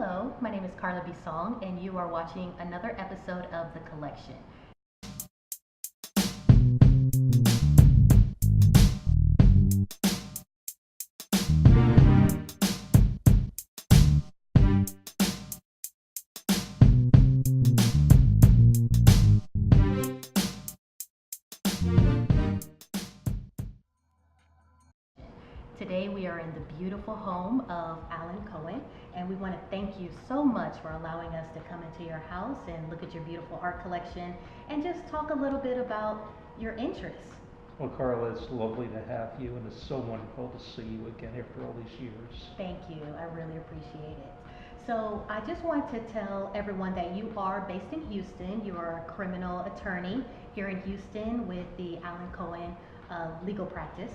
Hello, my name is Carla Bisong, and you are watching another episode of The Collection. Today we are in the beautiful home of Alan Cohen, and we want to thank you so much for allowing us to come into your house and look at your beautiful art collection and just talk a little bit about your interests. Well, Carla, it's lovely to have you, and it's so wonderful to see you again after all these years. Thank you, I really appreciate it. So I just want to tell everyone that you are based in Houston. You are a criminal attorney here in Houston with the Alan Cohen legal practice.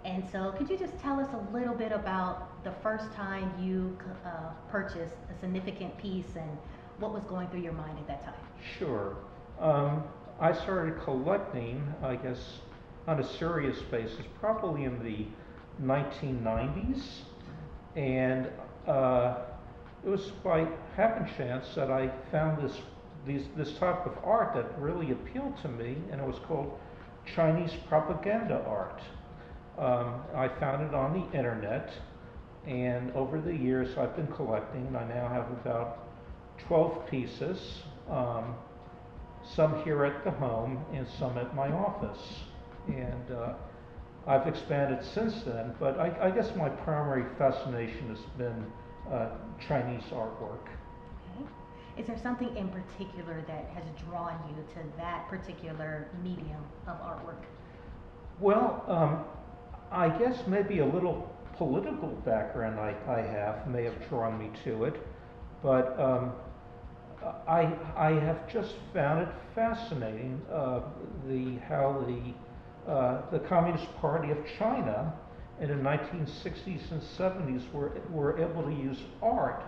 And so could you just tell us a little bit about the first time you purchased a significant piece and what was going through your mind at that time? Sure. I started collecting, I guess, on a serious basis, probably in the 1990s, and it was by happen chance that I found this type of art that really appealed to me, and it was called Chinese propaganda art. I found it on the internet, and over the years I've been collecting, and I now have about 12 pieces, some here at the home and some at my office. And I've expanded since then, but I guess my primary fascination has been Chinese artwork. Okay. Is there something in particular that has drawn you to that particular medium of artwork? Well, I guess maybe a little political background I have may have drawn me to it, but I have just found it fascinating how the Communist Party of China in the 1960s and 70s were able to use art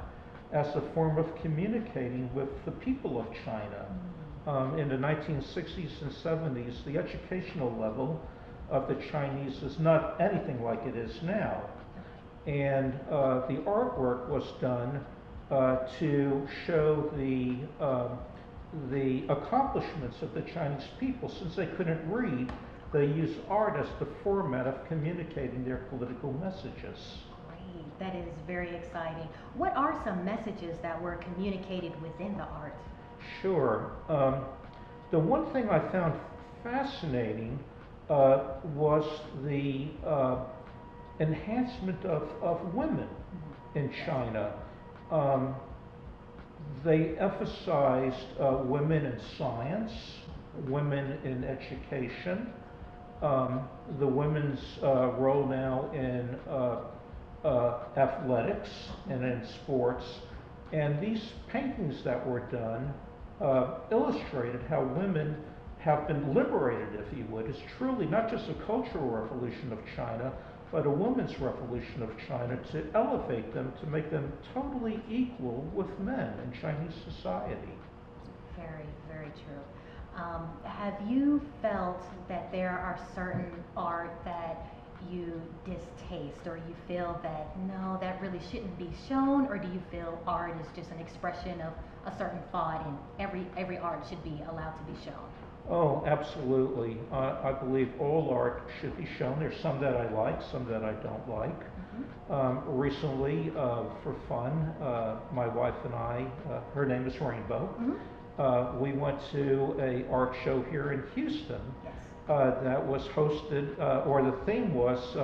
as a form of communicating with the people of China. In the 1960s and 70s, the educational level of the Chinese is not anything like it is now. And the artwork was done to show the accomplishments of the Chinese people. Since they couldn't read, they used art as the format of communicating their political messages. Great, that is very exciting. What are some messages that were communicated within the art? Sure. The one thing I found fascinating was the enhancement of women in China. They emphasized women in science, women in education, the women's role now in athletics and in sports. And these paintings that were done illustrated how women have been liberated, if you would. It's truly not just a cultural revolution of China, but a women's revolution of China to elevate them, to make them totally equal with men in Chinese society. Very, very true. Have you felt that there are certain art that you distaste, or you feel that no, that really shouldn't be shown, or do you feel art is just an expression of a certain thought and every art should be allowed to be shown? Oh, absolutely. I believe all art should be shown. There's some that I like, some that I don't like. Recently, for fun, my wife and I, her name is Rainbow, we went to a art show here in Houston that was hosted, or the theme was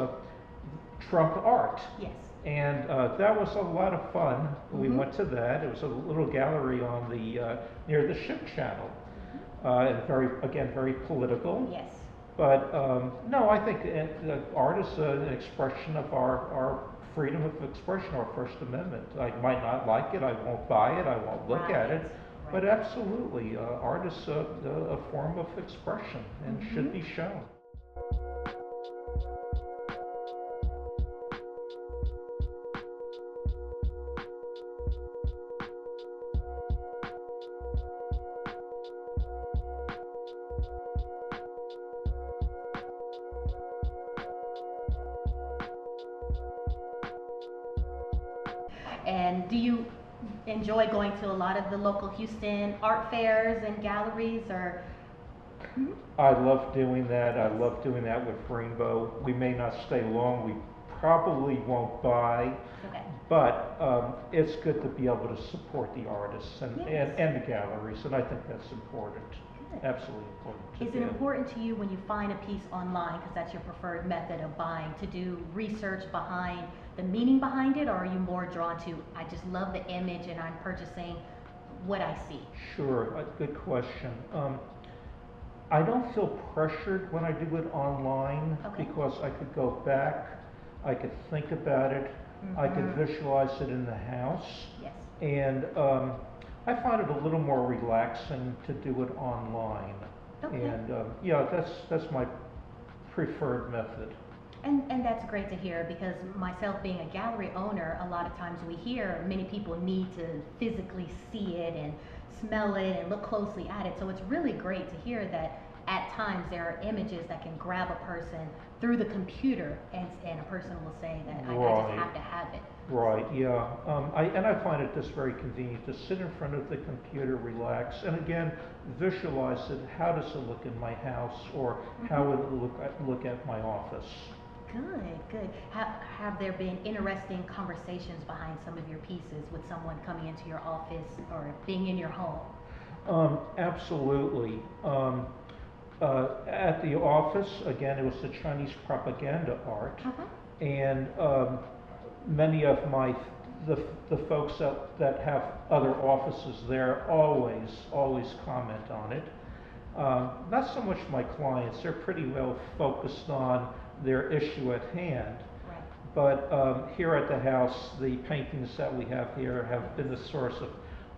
Trump art. Yes. And that was a lot of fun. We went to that. It was a little gallery on the near the ship channel. And very political. Yes. But no, I think art is an expression of our freedom of expression, our First Amendment. I might not like it, I won't buy it, I won't look at it, but absolutely, art is a form of expression and should be shown. And do you enjoy going to a lot of the local Houston art fairs and galleries, or? Mhm. I love doing that. I love doing that with Rainbow. We may not stay long. We probably won't buy, Okay. but it's good to be able to support the artists Yes. and the galleries, and I think that's important. Good. Absolutely important to Is do. it important to you when you find a piece online, because that's your preferred method of buying, to do research behind the meaning behind it, or are you more drawn to, I just love the image and I'm purchasing what I see? Sure, a good question. I don't feel pressured when I do it online Okay. because I could go back, I could think about it, I could Mhm. visualize it in the house, Yes. and I find it a little more relaxing to do it online. Okay. And yeah, that's my preferred method. And that's great to hear, because myself being a gallery owner, a lot of times we hear many people need to physically see it and smell it and look closely at it. So it's really great to hear that at times there are images that can grab a person through the computer, and a person will say that I just Right. have to have it. Right, yeah. I find it just very convenient to sit in front of the computer, relax, and again, visualize it. How does it look in my house, or how would it look at my office? Good, good. Have there been interesting conversations behind some of your pieces with someone coming into your office or being in your home? Absolutely. At the office, again, it was the Chinese propaganda art, Uh-huh. and many of the folks that have other offices there always comment on it. Not so much my clients; they're pretty well focused on their issue at hand. Right. But here at the house, the paintings that we have here have been the source of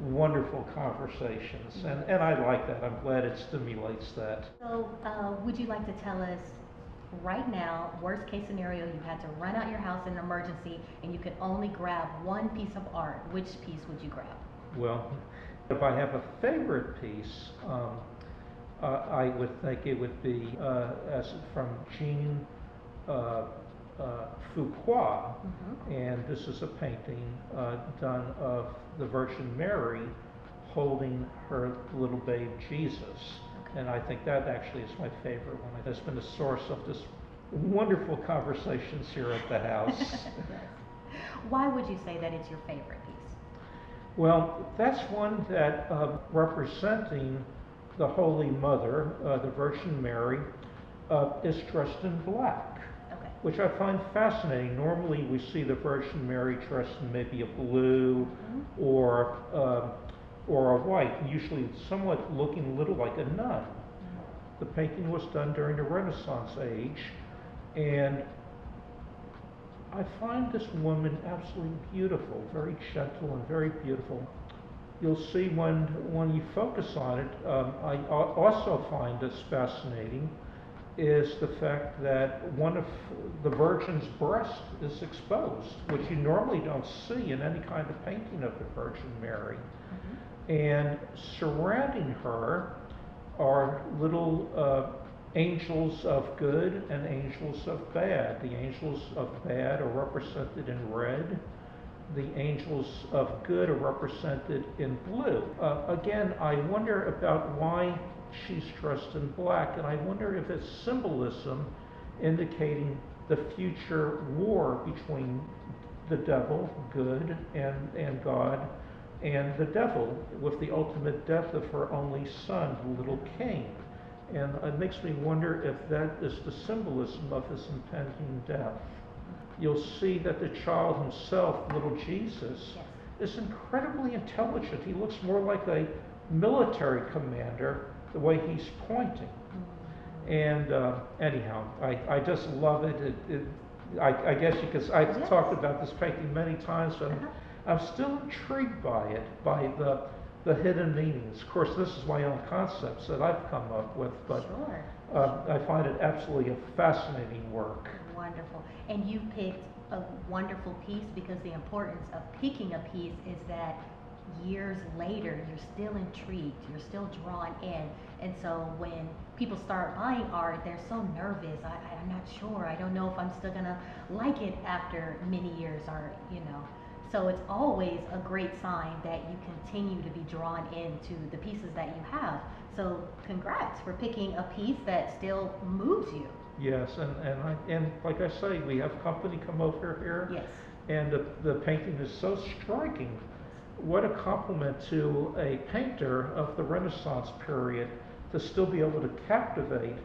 wonderful conversations, and I like that. I'm glad it stimulates that. So, would you like to tell us right now, worst case scenario, you had to run out your house in an emergency and you could only grab one piece of art, which piece would you grab? Well, if I have a favorite piece, I would think it would be as from Jean uh, Fuqua, and this is a painting done of the Virgin Mary holding her little babe Jesus. Okay. And I think that actually is my favorite one. It's been the source of this wonderful conversations here at the house. Yes. Why would you say that it's your favorite piece? Well, that's one that representing the Holy Mother, the Virgin Mary, is dressed in black, Okay. which I find fascinating. Normally we see the Virgin Mary dressed in maybe a blue or a white, usually somewhat looking a little like a nun. The painting was done during the Renaissance age, and I find this woman absolutely beautiful, very gentle and very beautiful. You'll see when you focus on it, I also find this fascinating is the fact that one of the Virgin's breast is exposed, which you normally don't see in any kind of painting of the Virgin Mary. And surrounding her are little angels of good and angels of bad. The angels of bad are represented in red. The angels of good are represented in blue. Again, I wonder about why she's dressed in black, and I wonder if it's symbolism indicating the future war between the devil, good, and God, and the devil, with the ultimate death of her only son, the little king. And it makes me wonder if that is the symbolism of his impending death. You'll see that the child himself, little Jesus, Yes. is incredibly intelligent. He looks more like a military commander the way he's pointing. And anyhow, I just love it. I guess because I've Yes. talked about this painting many times, and I'm still intrigued by it, by the hidden meanings. Of course, this is my own concepts that I've come up with, but Sure. I find it absolutely a fascinating work. Wonderful. And you picked a wonderful piece, because the importance of picking a piece is that years later you're still intrigued, you're still drawn in. And so when people start buying art, they're so nervous. I'm not sure. I don't know if I'm still gonna like it after many years, or. So it's always a great sign that you continue to be drawn into the pieces that you have. So congrats for picking a piece that still moves you. Yes, and like I say, we have company come over here, Yes. and the painting is so striking. What a compliment to a painter of the Renaissance period to still be able to captivate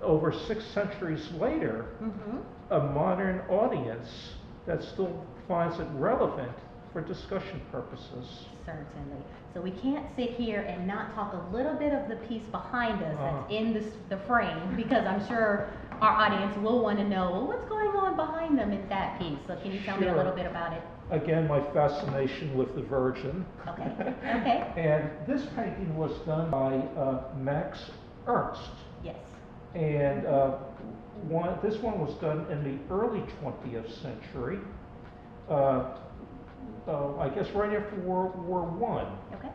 over 6 centuries later Mm-hmm. a modern audience that still finds it relevant for discussion purposes. Certainly. So we can't sit here and not talk a little bit of the piece behind us that's in the frame, because I'm sure our audience will want to know, well, what's going on behind them in that piece. So can you tell me a Sure. little bit about it? Again, my fascination with the Virgin. Okay. Okay. And this painting was done by Max Ernst. Yes. And this one was done in the early 20th century. I guess right after World War I. Okay.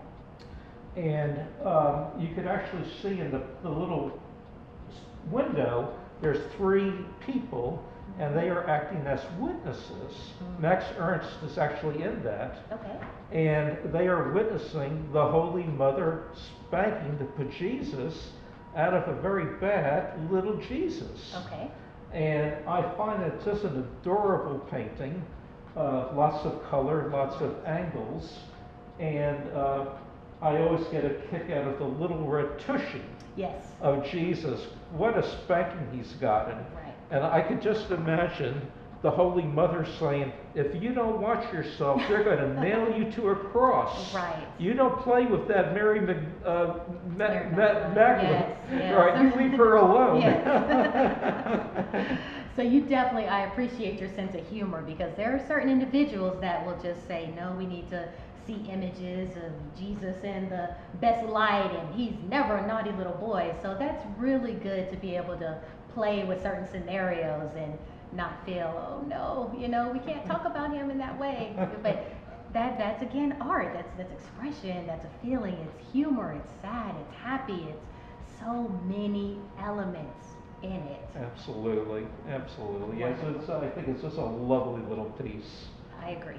And you could actually see in the little window, there's 3 people, and they are acting as witnesses. Max Ernst is actually in that. Okay. And they are witnessing the Holy Mother spanking the bejesus out of a very bad little Jesus. Okay. And I find it just an adorable painting. Lots of color, lots of angles, and I always get a kick out of the little red tushy Yes. of Jesus. What a spanking he's gotten. Right. And I could just imagine the Holy Mother saying, if you don't watch yourself, they're going to nail you to a cross. Right. You don't play with that Mary Magdalene. Yes, yes. Right, you leave her alone. Yes. So you definitely, I appreciate your sense of humor, because there are certain individuals that will just say, no, we need to see images of Jesus in the best light, and he's never a naughty little boy. So that's really good to be able to play with certain scenarios and not feel, oh no, we can't talk about him in that way. But that's again art. That's expression. That's a feeling. It's humor. It's sad. It's happy. It's so many elements in it. Absolutely, absolutely. Yes, I think it's just a lovely little piece. I agree.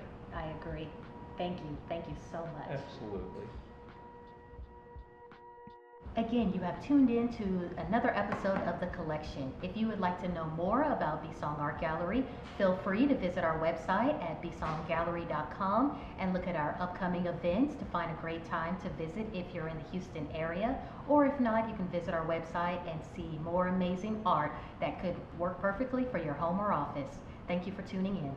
Thank you so much. Absolutely. Again, you have tuned in to another episode of The Collection. If you would like to know more about Bisong Art Gallery, feel free to visit our website at bisonggallery.com and look at our upcoming events to find a great time to visit if you're in the Houston area. Or if not, you can visit our website and see more amazing art that could work perfectly for your home or office. Thank you for tuning in.